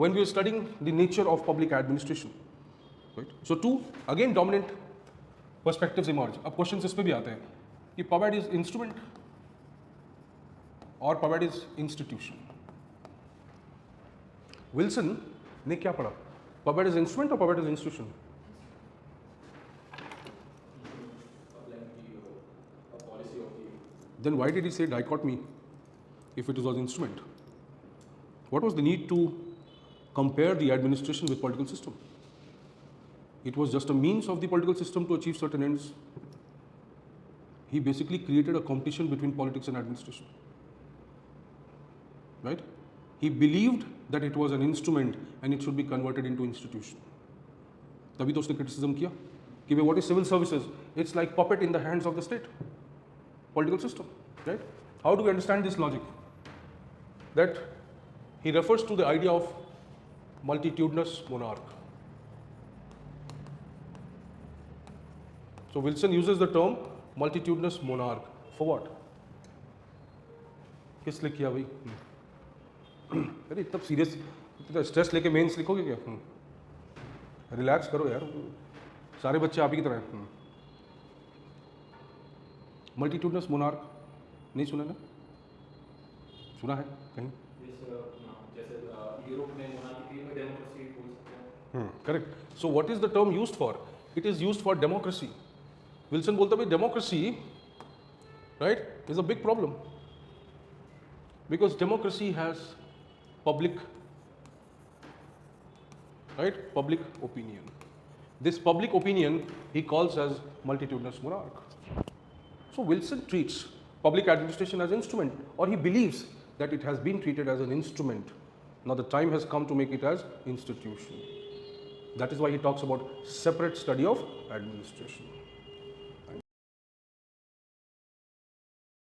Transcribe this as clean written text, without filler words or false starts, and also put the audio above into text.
when we are studying the nature of public administration, right? So two again dominant perspectives emerge. अब questions इस पे भी आते हैं कि puppet is instrument और puppet is institution. विल्सन ने क्या पढ़ा? puppet is instrument or puppet is institution? Then why did he say dichotomy if it was an instrument? What was the need to compare the administration with political system? It was just a means of the political system to achieve certain ends. He basically created a competition between politics and administration. Right? He believed that it was an instrument and it should be converted into institution. तभी तो उसने criticism किया कि what is civil services? It's like puppet in the hands of the state. Political system, right? How do we understand this logic? That he refers to the idea of multitudinous monarch. So Wilson uses the term multitudinous monarch for what? किस लिए किया भाई? अरे इतना serious, इतना stress लेके mains लिखोगे क्या? रिलैक्स करो यार, सारे बच्चे आप ही की तरह हैं. मल्टीट्यूडनस मोनार्क नहीं सुना ना? सुना है कहीं? जैसे यूरोप में मोनार्की थी, डेमोक्रेसी बोल सकते हैं. Correct. So what is the term used for? It is used for democracy. Wilson बोलता है democracy, right, is a big problem because democracy has public, right, public opinion. This public opinion he calls as multitudinous monarch. So Wilson treats public administration as instrument, or he believes that it has been treated as an instrument. Now the time has come to make it as institution. That is why he talks about separate study of administration.